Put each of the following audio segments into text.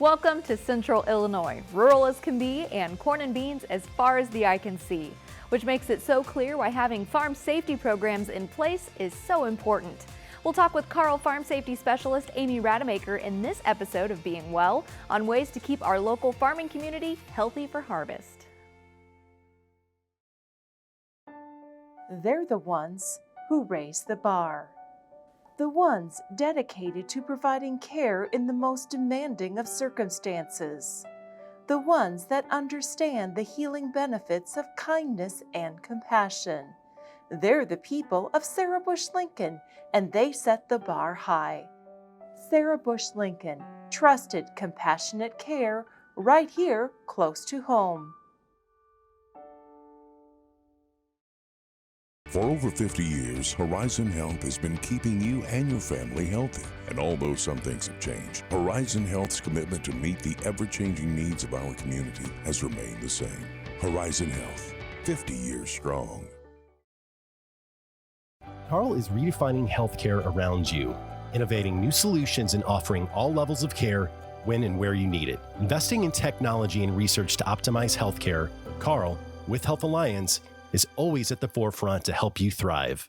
Welcome to Central Illinois, rural as can be and corn and beans as far as the eye can see, which makes it so clear why having farm safety programs in place is so important. We'll talk with Carle Farm Safety Specialist Amy Rademaker in this episode of Being Well on ways to keep our local farming community healthy for harvest. They're the ones who raise the bar. The ones dedicated to providing care in the most demanding of circumstances. The ones that understand the healing benefits of kindness and compassion. They're the people of Sarah Bush Lincoln, and they set the bar high. Sarah Bush Lincoln, trusted, compassionate care right here close to home. For over 50 years, Horizon Health has been keeping you and your family healthy. And although some things have changed, Horizon Health's commitment to meet the ever-changing needs of our community has remained the same. Horizon Health, 50 years strong. Carle is redefining healthcare around you, innovating new solutions and offering all levels of care when and where you need it. Investing in technology and research to optimize healthcare, Carle, with Health Alliance, is always at the forefront to help you thrive.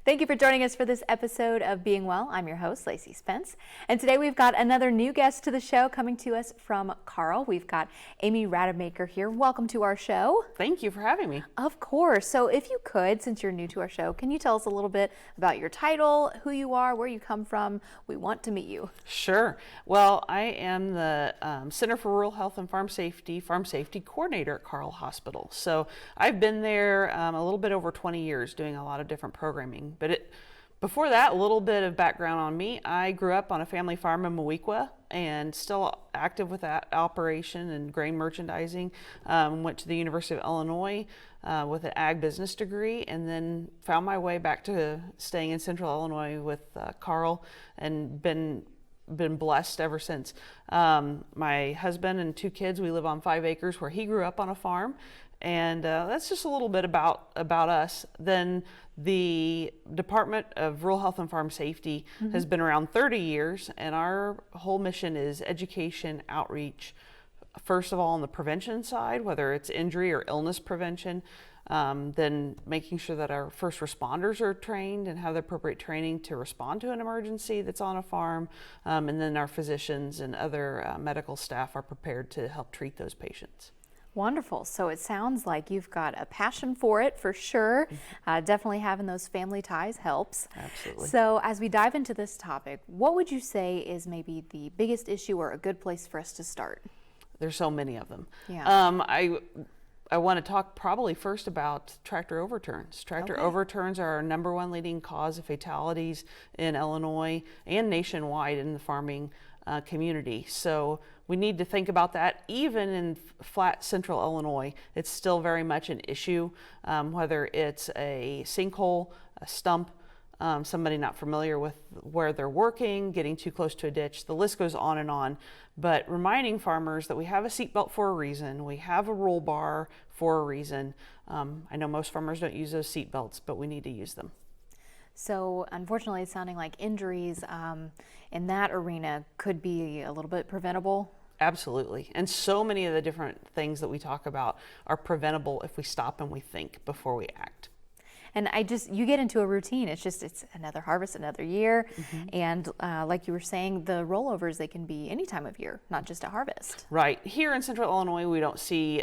Thank you for joining us for this episode of Being Well. I'm your host, Lacey Spence. And today we've got another new guest to the show coming to us from Carle. We've got Amy Rademaker here. Welcome to our show. Thank you for having me. Of course. So if you could, since you're new to our show, can you tell us a little bit about your title, who you are, where you come from? We want to meet you. Sure. Well, I am the Center for Rural Health and Farm Safety Coordinator at Carle Hospital. So I've been there a little bit over 20 years doing a lot of different programming. But before that, a little bit of background on me. I grew up on a family farm in Mowequa and still active with that operation and grain merchandising. Went to the University of Illinois with an ag business degree, and then found my way back to staying in Central Illinois with Carle, and been blessed ever since. My husband and 2 kids, we live on 5 acres where he grew up on a farm. And that's just a little bit about us. Then the Department of Rural Health and Farm Safety has been around 30 years, and our whole mission is education, outreach, first of all on the prevention side, whether it's injury or illness prevention, then making sure that our first responders are trained and have the appropriate training to respond to an emergency that's on a farm, and then our physicians and other medical staff are prepared to help treat those patients. Wonderful. So it sounds like you've got a passion for it for sure. Definitely having those family ties helps. Absolutely. So as we dive into this topic, what would you say is maybe the biggest issue or a good place for us to start? There's so many of them. Yeah. I want to talk probably first about tractor overturns. Tractor overturns are our #1 leading cause of fatalities in Illinois and nationwide in the farming community. So we need to think about that. Even in flat Central Illinois, it's still very much an issue, whether it's a sinkhole, a stump, somebody not familiar with where they're working, getting too close to a ditch. The list goes on and on. But reminding farmers that we have a seatbelt for a reason, we have a roll bar for a reason. I know most farmers don't use those seatbelts, but we need to use them. So unfortunately, it's sounding like injuries in that arena could be a little bit preventable. Absolutely. And so many of the different things that we talk about are preventable if we stop and we think before we act. And you get into a routine. It's another harvest, another year. And like you were saying, the rollovers, they can be any time of year, not just at harvest. Right. Here in Central Illinois, we don't see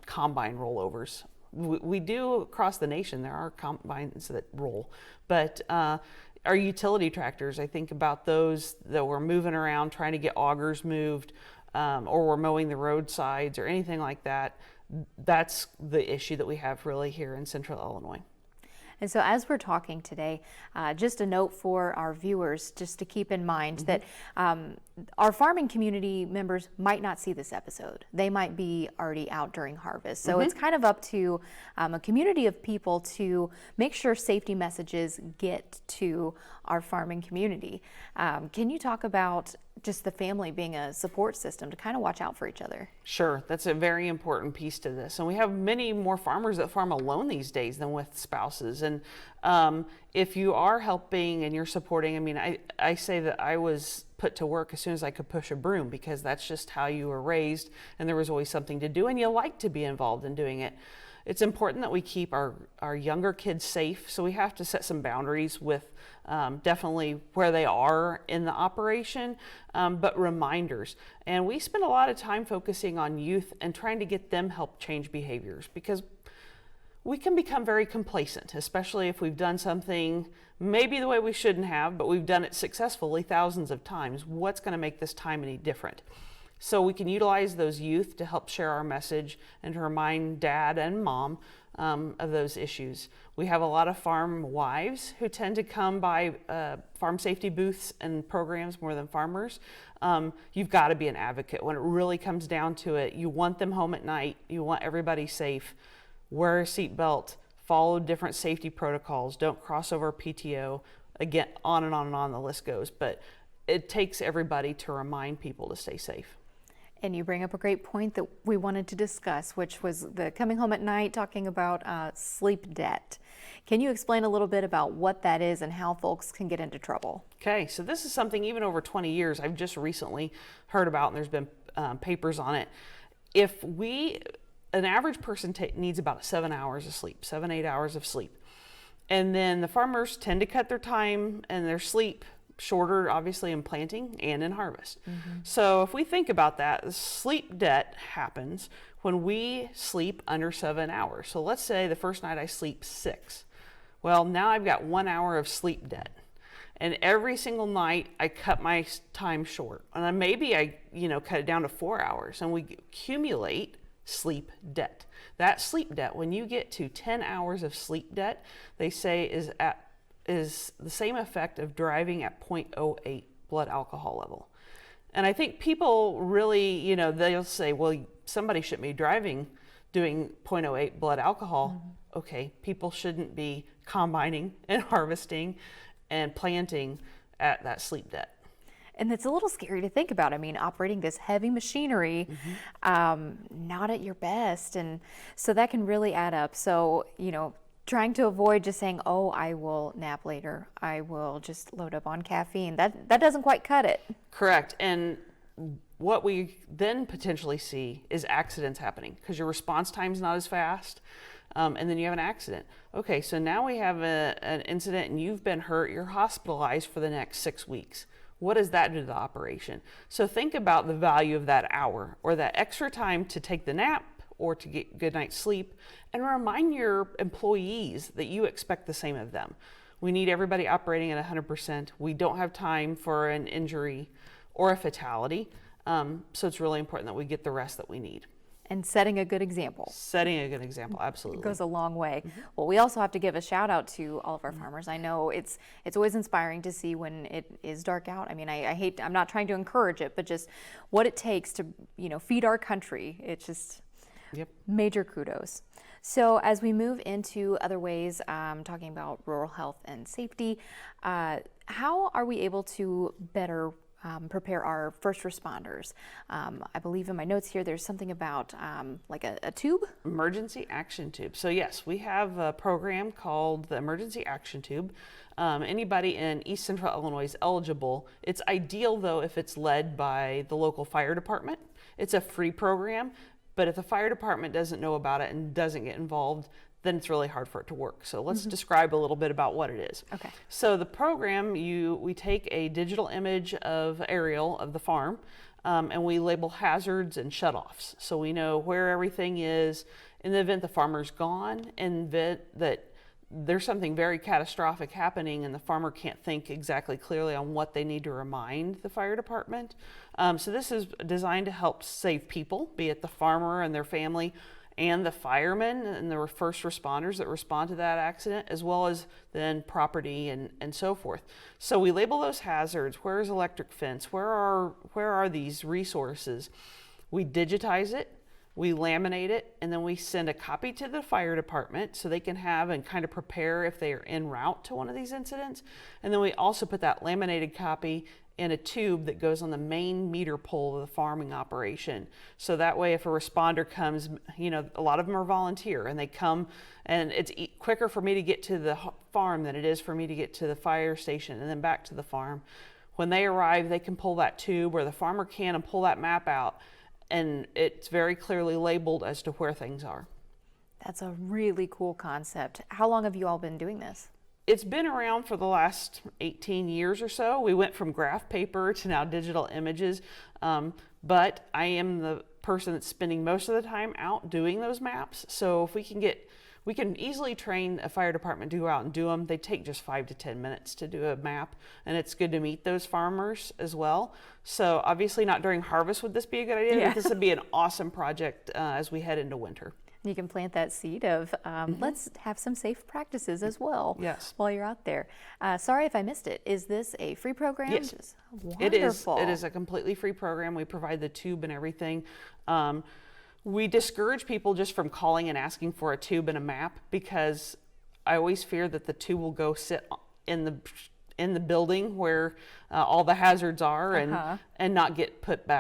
combine rollovers. We do across the nation. There are combines that roll, but our utility tractors, I think about those that we're moving around trying to get augers moved, or we're mowing the roadsides or anything like that. That's the issue that we have really here in Central Illinois. And so as we're talking today, just a note for our viewers, just to keep in mind that our farming community members might not see this episode. They might be already out during harvest. So it's kind of up to a community of people to make sure safety messages get to our farming community. Can you talk about just the family being a support system to kind of watch out for each other? Sure, that's a very important piece to this. And we have many more farmers that farm alone these days than with spouses. And if you are helping and you're supporting, I mean, I say that I was put to work as soon as I could push a broom, because that's just how you were raised, and there was always something to do, and you like to be involved in doing it. It's important that we keep our younger kids safe, so we have to set some boundaries with definitely where they are in the operation, but reminders. And we spend a lot of time focusing on youth and trying to get them help change behaviors, because we can become very complacent, especially if we've done something maybe the way we shouldn't have, but we've done it successfully thousands of times. What's going to make this time any different? So we can utilize those youth to help share our message and to remind dad and mom of those issues. We have a lot of farm wives who tend to come by farm safety booths and programs more than farmers. You've got to be an advocate. When it really comes down to it, you want them home at night, you want everybody safe. Wear a seatbelt, follow different safety protocols, don't cross over PTO. Again, on and on and on the list goes, but it takes everybody to remind people to stay safe. And you bring up a great point that we wanted to discuss, which was the coming home at night, talking about sleep debt. Can you explain a little bit about what that is and how folks can get into trouble? Okay, so this is something even over 20 years I've just recently heard about, and there's been papers on it. An average person needs about 7 hours of sleep, 7-8 hours of sleep. And then the farmers tend to cut their time and their sleep shorter, obviously, in planting and in harvest. So if we think about that, the sleep debt happens when we sleep under 7 hours. So let's say the first night I sleep 6. Well, now I've got 1 hour of sleep debt. And every single night I cut my time short. And then maybe I cut it down to 4 hours, and we accumulate sleep debt. That sleep debt, when you get to 10 hours of sleep debt, they say is the same effect of driving at 0.08 blood alcohol level. And I think people really, they'll say, well, somebody shouldn't be driving doing 0.08 blood alcohol. Okay, people shouldn't be combining and harvesting and planting at that sleep debt. And it's a little scary to think about. I mean, operating this heavy machinery, not at your best. And so that can really add up. So, trying to avoid just saying, oh, I will nap later, I will just load up on caffeine. That doesn't quite cut it. Correct. And what we then potentially see is accidents happening because your response time is not as fast. And then you have an accident. Okay, so now we have an incident and you've been hurt, you're hospitalized for the next 6 weeks. What does that do to the operation? So think about the value of that hour or that extra time to take the nap or to get good night's sleep, and remind your employees that you expect the same of them. We need everybody operating at 100%. We don't have time for an injury or a fatality. So it's really important that we get the rest that we need. And setting a good example. Setting a good example, absolutely. It goes a long way. Well, we also have to give a shout out to all of our farmers. I know it's always inspiring to see when it is dark out. I mean, I'm not trying to encourage it, but just what it takes to, feed our country. It's just major kudos. So as we move into other ways, talking about rural health and safety, how are we able to better prepare our first responders? I believe in my notes here there's something about like a tube? Emergency Action Tube. So yes, we have a program called the Emergency Action Tube. Anybody in East Central Illinois is eligible. It's ideal though if it's led by the local fire department. It's a free program, but if the fire department doesn't know about it and doesn't get involved, then it's really hard for it to work. So let's describe a little bit about what it is. Okay. So the program, we take a digital image of aerial of the farm, and we label hazards and shutoffs. So we know where everything is in the event the farmer's gone, in the event that there's something very catastrophic happening and the farmer can't think exactly clearly on what they need to remind the fire department. So this is designed to help save people, be it the farmer and their family, and the firemen and the first responders that respond to that accident, as well as then property and so forth. So we label those hazards. Where is electric fence? Where are these resources? We digitize it, we laminate it, and then we send a copy to the fire department so they can have and kind of prepare if they are en route to one of these incidents. And then we also put that laminated copy in a tube that goes on the main meter pole of the farming operation. So that way if a responder comes, you know, a lot of them are volunteer and they come, and it's quicker for me to get to the farm than it is for me to get to the fire station and then back to the farm. When they arrive, they can pull that tube, or the farmer can, and pull that map out, and it's very clearly labeled as to where things are. That's a really cool concept. How long have you all been doing this? It's been around for the last 18 years or so. We went from graph paper to now digital images, but I am the person that's spending most of the time out doing those maps. So if we can easily train a fire department to go out and do them. They take just 5 to 10 minutes to do a map, and it's good to meet those farmers as well. So obviously not during harvest would this be a good idea, Yeah. but this would be an awesome project as we head into winter. You can plant that seed of let's have some safe practices as well. Yes. While you're out there. Sorry if I missed it. Is this a free program? Yes. Wonderful. It is a completely free program. We provide the tube and everything. We discourage people just from calling and asking for a tube and a map, because I always fear that the tube will go sit in the building where all the hazards are and not get put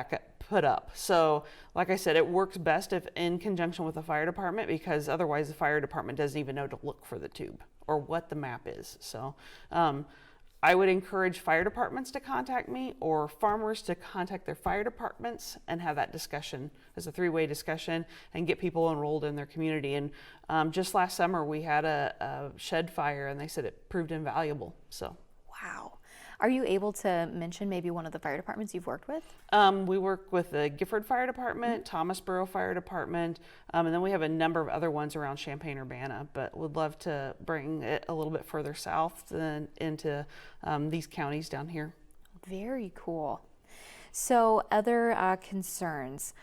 up. So like I said, it works best if in conjunction with the fire department, because otherwise the fire department doesn't even know to look for the tube or what the map is. So I would encourage fire departments to contact me, or farmers to contact their fire departments and have that discussion as a three-way discussion and get people enrolled in their community. And just last summer we had a shed fire, and they said it proved invaluable. So. Wow. Are you able to mention maybe one of the fire departments you've worked with? We work with the Gifford Fire Department, Thomasboro Fire Department, and then we have a number of other ones around Champaign-Urbana, but would love to bring it a little bit further south than into these counties down here. Very cool. So other concerns,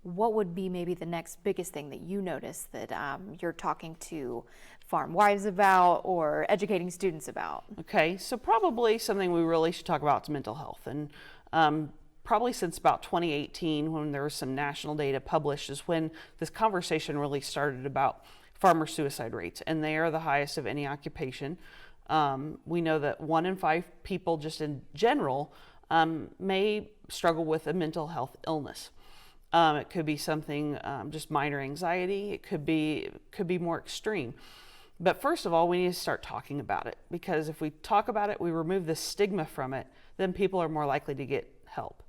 what would be maybe the next biggest thing that you notice that you're talking to farm wives about or educating students about? Okay, so probably something we really should talk about is mental health. And probably since about 2018, when there was some national data published, is when this conversation really started about farmer suicide rates, and they are the highest of any occupation. We know that 1 in 5 people just in general may struggle with a mental health illness. It could be something just minor anxiety. It could be more extreme. But first of all, we need to start talking about it, because if we talk about it, we remove the stigma from it, then people are more likely to get help.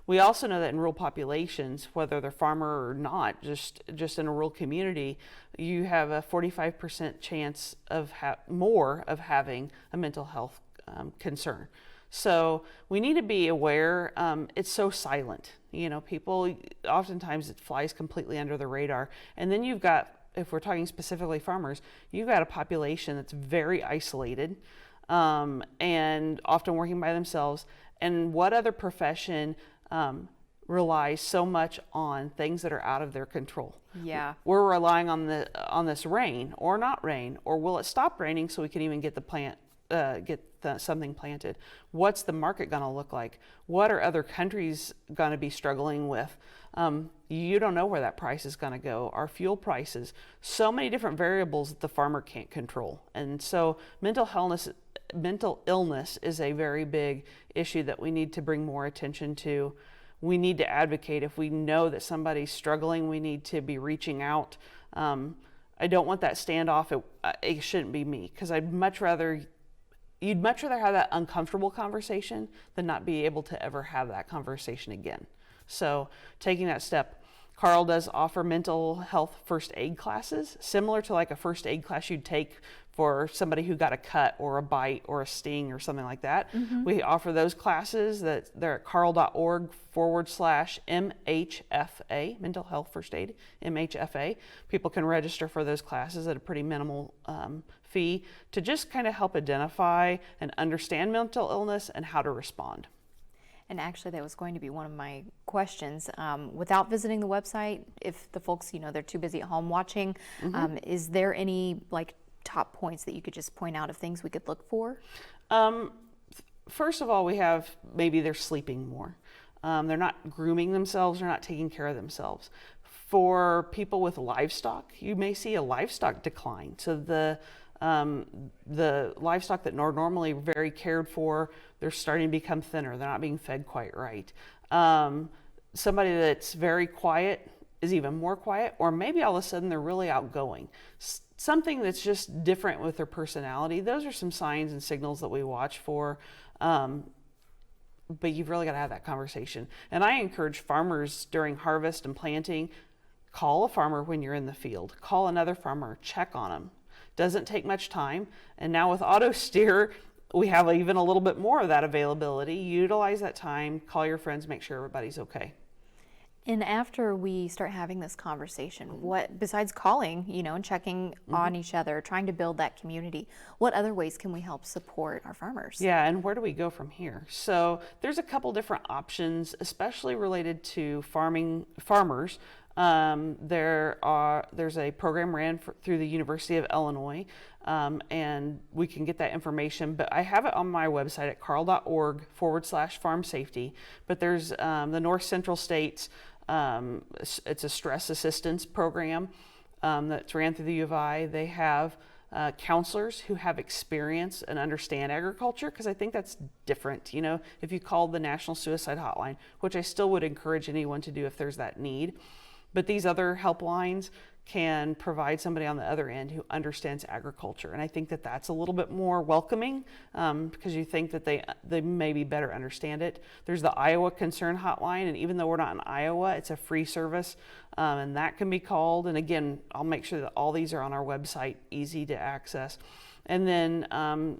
We also know that in rural populations, whether they're farmer or not, just in a rural community, you have a 45% chance of more of having a mental health concern. So we need to be aware. It's so silent. You know, people, oftentimes it flies completely under the radar. And then you've got, if we're talking specifically farmers, you've got a population that's very isolated and often working by themselves. And what other profession relies so much on things that are out of their control? Yeah. We're relying on this rain or not rain, or will it stop raining so we can even get the plant, something planted? What's the market going to look like? What are other countries going to be struggling with? You don't know where that price is going to go. Our fuel prices, so many different variables that the farmer can't control. And so mental illness is a very big issue that we need to bring more attention to. We need to advocate. If we know that somebody's struggling, we need to be reaching out. I don't want that standoff. It shouldn't be me, because you'd much rather have that uncomfortable conversation than not be able to ever have that conversation again. So taking that step. Carle does offer mental health first aid classes, similar to like a first aid class you'd take for somebody who got a cut or a bite or a sting or something like that. Mm-hmm. We offer those classes. They're at carle.org/MHFA, mental health first aid, MHFA. People can register for those classes at a pretty minimal fee to just kind of help identify and understand mental illness and how to respond. And actually, that was going to be one of my questions. Without visiting the website, if the folks, they're too busy at home watching, is there any top points that you could just point out of things we could look for? First of all, we have maybe they're sleeping more. They're not grooming themselves, they're not taking care of themselves. For people with livestock, you may see a livestock decline. So the livestock that are normally very cared for, they're starting to become thinner. They're not being fed quite right. Somebody that's very quiet is even more quiet, or maybe all of a sudden they're really outgoing. Something that's just different with their personality. Those are some signs and signals that we watch for. But you've really got to have that conversation. And I encourage farmers during harvest and planting, call a farmer when you're in the field. Call another farmer, check on them. Doesn't take much time. And now with auto steer, we have even a little bit more of that availability. Utilize that time, call your friends, make sure everybody's okay. And after we start having this conversation, what, besides calling, and checking on each other, trying to build that community, what other ways can we help support our farmers? Yeah, and where do we go from here? So there's a couple different options, especially related to farmers. There's a program ran through the University of Illinois, and we can get that information, but I have it on my website at carle.org/farm safety. But there's the North Central States. It's a stress assistance program that's ran through the U of I. They have counselors who have experience and understand agriculture, because I think that's different. If you called the National Suicide Hotline, which I still would encourage anyone to do if there's that need, but these other helplines can provide somebody on the other end who understands agriculture. And I think that that's a little bit more welcoming, because you think that they maybe better understand it. There's the Iowa Concern Hotline, and even though we're not in Iowa, it's a free service, and that can be called. And again, I'll make sure that all these are on our website, easy to access. And then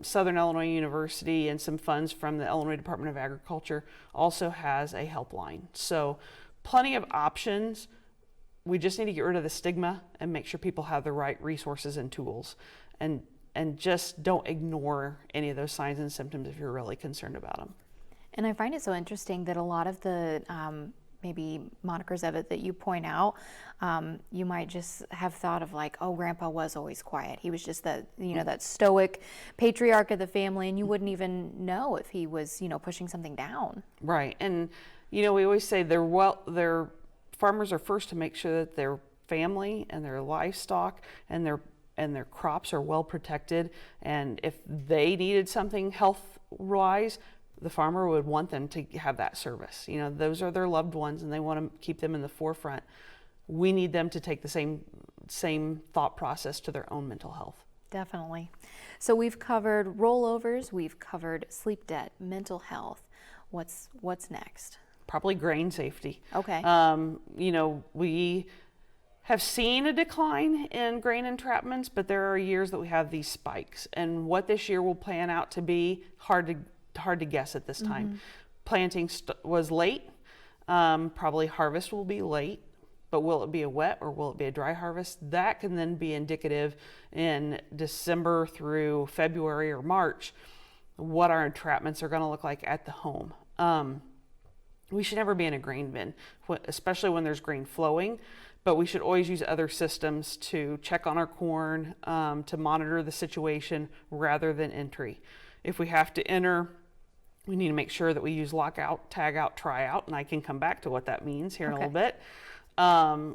Southern Illinois University and some funds from the Illinois Department of Agriculture also has a helpline. So plenty of options. We just need to get rid of the stigma and make sure people have the right resources and tools, and just don't ignore any of those signs and symptoms if you're really concerned about them. And I find it so interesting that a lot of the maybe monikers of it that you point out, you might just have thought of oh, Grandpa was always quiet. He was just that, that stoic patriarch of the family, and you wouldn't even know if he was, pushing something down. Right. And, we always say farmers are first to make sure that their family and their livestock and their crops are well protected. And if they needed something health-wise, the farmer would want them to have that service. Those are their loved ones, and they want to keep them in the forefront. We need them to take the same thought process to their own mental health. Definitely. So we've covered rollovers, we've covered sleep debt, mental health. What's next? Probably grain safety. Okay. We have seen a decline in grain entrapments, but there are years that we have these spikes. And what this year will pan out to be, hard to guess at this time. Planting was late. Probably harvest will be late, but will it be a wet or will it be a dry harvest? That can then be indicative in December through February or March what our entrapments are going to look like at the home. We should never be in a grain bin, especially when there's grain flowing, but we should always use other systems to check on our corn, to monitor the situation rather than entry. If we have to enter, we need to make sure that we use lockout, tag out, try out, and I can come back to what that means here in a little bit.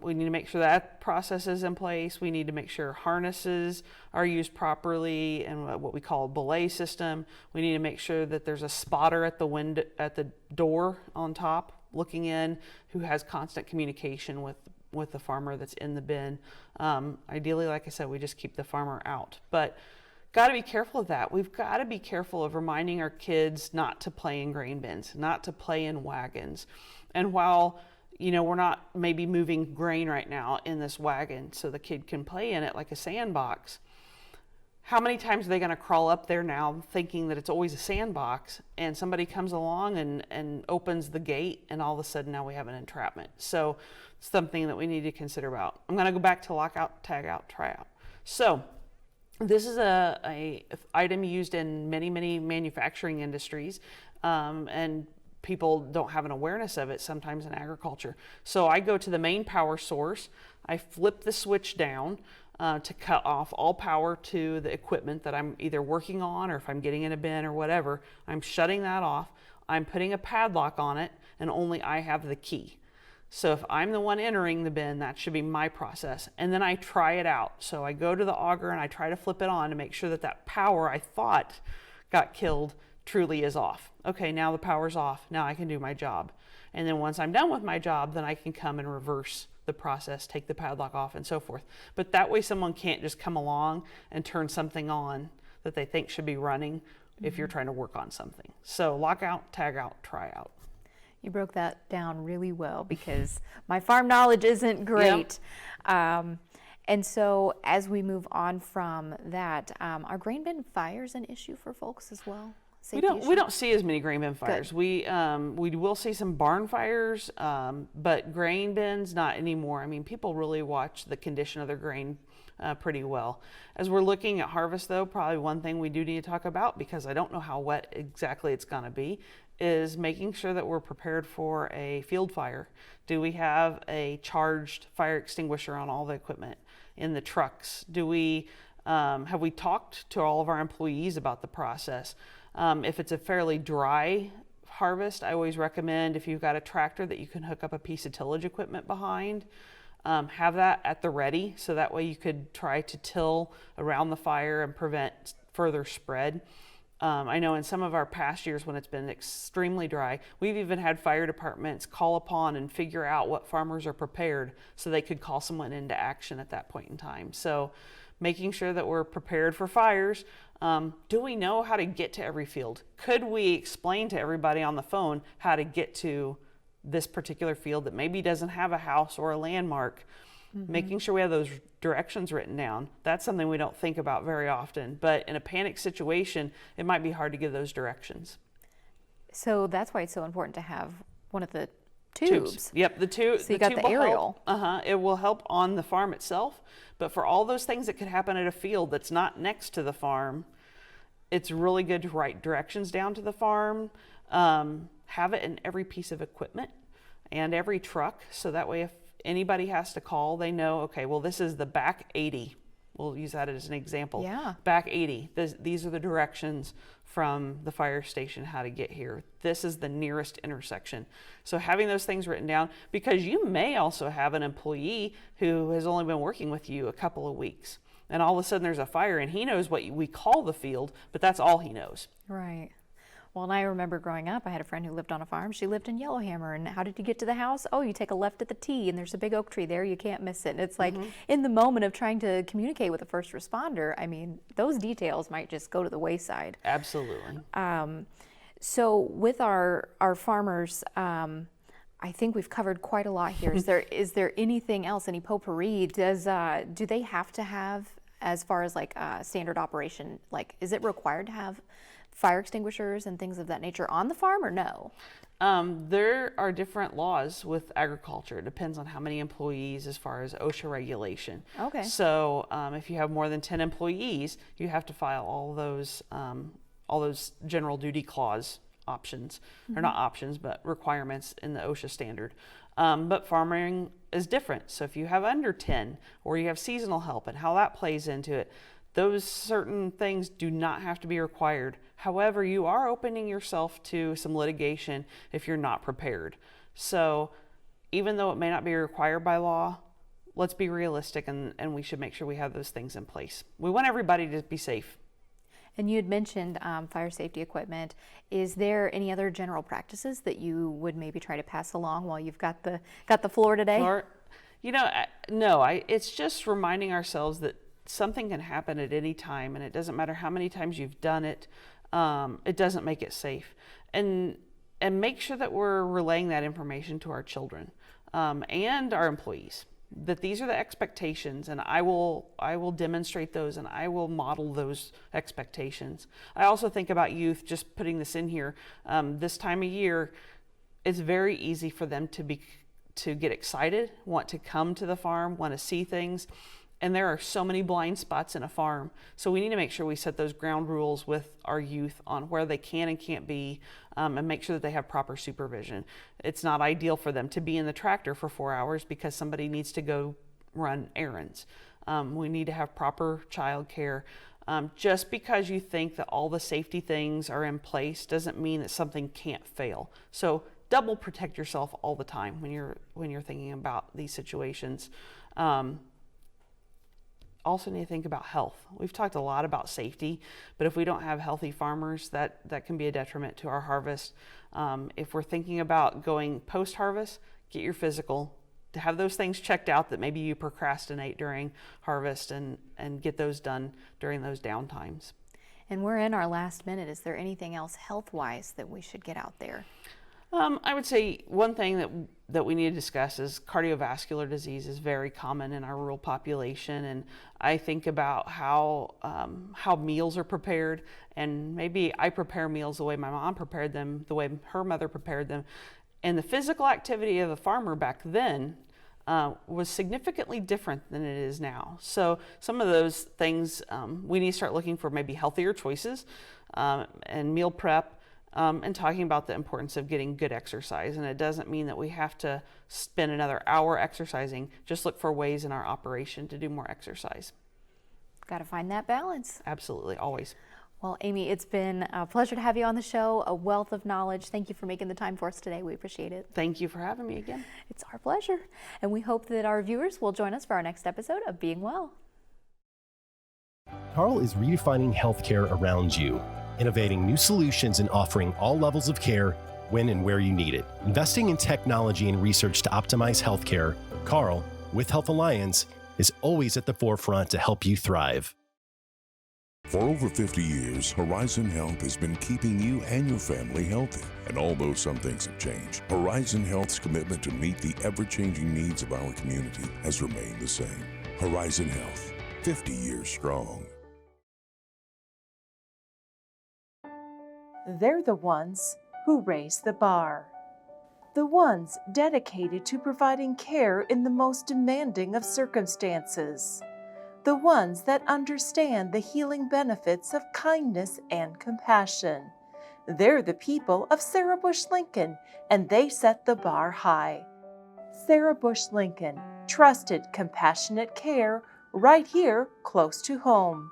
We need to make sure that process is in place. We need to make sure harnesses are used properly and what we call a belay system. We need to make sure that there's a spotter at the window, at the door on top looking in, who has constant communication with the farmer that's in the bin. Ideally, like I said, we just keep the farmer out. But got to be careful of that. We've got to be careful of reminding our kids not to play in grain bins, not to play in wagons. And while we're not maybe moving grain right now in this wagon so the kid can play in it like a sandbox, how many times are they going to crawl up there now thinking that it's always a sandbox, and somebody comes along and opens the gate, and all of a sudden now we have an entrapment? So it's something that we need to consider about. I'm going to go back to lockout, tag out, try out. So this is a item used in many manufacturing industries, and people don't have an awareness of it sometimes in agriculture. So I go to the main power source, I flip the switch down to cut off all power to the equipment that I'm either working on, or if I'm getting in a bin or whatever, I'm shutting that off. I'm putting a padlock on it, and only I have the key. So if I'm the one entering the bin, that should be my process. And then I try it out. So I go to the auger and I try to flip it on to make sure that that power I thought got killed truly is off. Okay, now the power's off. Now I can do my job. And then once I'm done with my job, then I can come and reverse the process, take the padlock off and so forth. But that way someone can't just come along and turn something on that they think should be running if you're trying to work on something. So lock out, tag out, try out. You broke that down really well because my farm knowledge isn't great. Yep. And so as we move on from that, are grain bin fires an issue for folks as well? We don't see as many grain bin fires. We will see some barn fires, but grain bins not anymore. I mean, people really watch the condition of their grain pretty well. As we're looking at harvest, though, probably one thing we do need to talk about, because I don't know how wet exactly it's going to be, is making sure that we're prepared for a field fire. Do we have a charged fire extinguisher on all the equipment in the trucks? Do we have we talked to all of our employees about the process? If it's a fairly dry harvest, I always recommend, if you've got a tractor that you can hook up a piece of tillage equipment behind, have that at the ready, so that way you could try to till around the fire and prevent further spread. I know in some of our past years when it's been extremely dry, we've even had fire departments call upon and figure out what farmers are prepared so they could call someone into action at that point in time. So making sure that we're prepared for fires. Do we know how to get to every field? Could we explain to everybody on the phone how to get to this particular field that maybe doesn't have a house or a landmark? Making sure we have those directions written down. That's something we don't think about very often, but in a panic situation, it might be hard to give those directions. So that's why it's so important to have one of the tubes. Yep, the tube. So you got the aerial. It will help on the farm itself, but for all those things that could happen at a field that's not next to the farm, it's really good to write directions down to the farm. Have it in every piece of equipment and every truck, so that way if anybody has to call, they know, okay, well, this is the back 80. We'll use that as an example. Yeah. Back 80. These are the directions from the fire station how to get here. This is the nearest intersection. So having those things written down, because you may also have an employee who has only been working with you a couple of weeks, and all of a sudden there's a fire and he knows what we call the field, but that's all he knows. Right. Well, and I remember growing up, I had a friend who lived on a farm. She lived in Yellowhammer. And how did you get to the house? Oh, you take a left at the T, and there's a big oak tree there. You can't miss it. And it's like in the moment of trying to communicate with a first responder, I mean, those details might just go to the wayside. Absolutely. So with our farmers, I think we've covered quite a lot here. Is there anything else, any potpourri? Do they have to have, as far as like standard operation, like is it required to have fire extinguishers and things of that nature on the farm, or no? There are different laws with agriculture. It depends on how many employees as far as OSHA regulation. Okay. So if you have more than 10 employees, you have to file all those general duty clause options, or not options, but requirements in the OSHA standard. But farming is different. So if you have under 10, or you have seasonal help and how that plays into it, those certain things do not have to be required. However, you are opening yourself to some litigation if you're not prepared. So even though it may not be required by law, let's be realistic, and we should make sure we have those things in place. We want everybody to be safe. And you had mentioned fire safety equipment. Is there any other general practices that you would maybe try to pass along while you've got the floor today? No, it's just reminding ourselves that something can happen at any time, and it doesn't matter how many times you've done it. It doesn't make it safe, and make sure that we're relaying that information to our children and our employees, that these are the expectations, and I will demonstrate those, and I will model those expectations. I also think about youth, just putting this in here, this time of year, it's very easy for them to get excited, want to come to the farm, want to see things. And there are so many blind spots in a farm. So we need to make sure we set those ground rules with our youth on where they can and can't be, and make sure that they have proper supervision. It's not ideal for them to be in the tractor for 4 hours because somebody needs to go run errands. We need to have proper child care. Just because you think that all the safety things are in place doesn't mean that something can't fail. So double protect yourself all the time when you're thinking about these situations. Also need to think about health. We've talked a lot about safety, but if we don't have healthy farmers, that can be a detriment to our harvest. If we're thinking about going post-harvest, get your physical, to have those things checked out that maybe you procrastinate during harvest, and get those done during those down times. And we're in our last minute. Is there anything else health-wise that we should get out there? I would say one thing that we need to discuss is cardiovascular disease is very common in our rural population, and I think about how meals are prepared, and maybe I prepare meals the way my mom prepared them, the way her mother prepared them, and the physical activity of the farmer back then was significantly different than it is now. So some of those things we need to start looking for maybe healthier choices and meal prep. And talking about the importance of getting good exercise. And it doesn't mean that we have to spend another hour exercising. Just look for ways in our operation to do more exercise. Got to find that balance. Absolutely, always. Well, Amy, it's been a pleasure to have you on the show, a wealth of knowledge. Thank you for making the time for us today. We appreciate it. Thank you for having me again. It's our pleasure. And we hope that our viewers will join us for our next episode of Being Well. Carle is redefining healthcare around you, innovating new solutions and offering all levels of care when and where you need it. Investing in technology and research to optimize healthcare, Carle, with Health Alliance, is always at the forefront to help you thrive. For over 50 years, Horizon Health has been keeping you and your family healthy. And although some things have changed, Horizon Health's commitment to meet the ever-changing needs of our community has remained the same. Horizon Health, 50 years strong. They're the ones who raise the bar. The ones dedicated to providing care in the most demanding of circumstances. The ones that understand the healing benefits of kindness and compassion. They're the people of Sarah Bush Lincoln, and they set the bar high. Sarah Bush Lincoln, trusted, compassionate care right here close to home.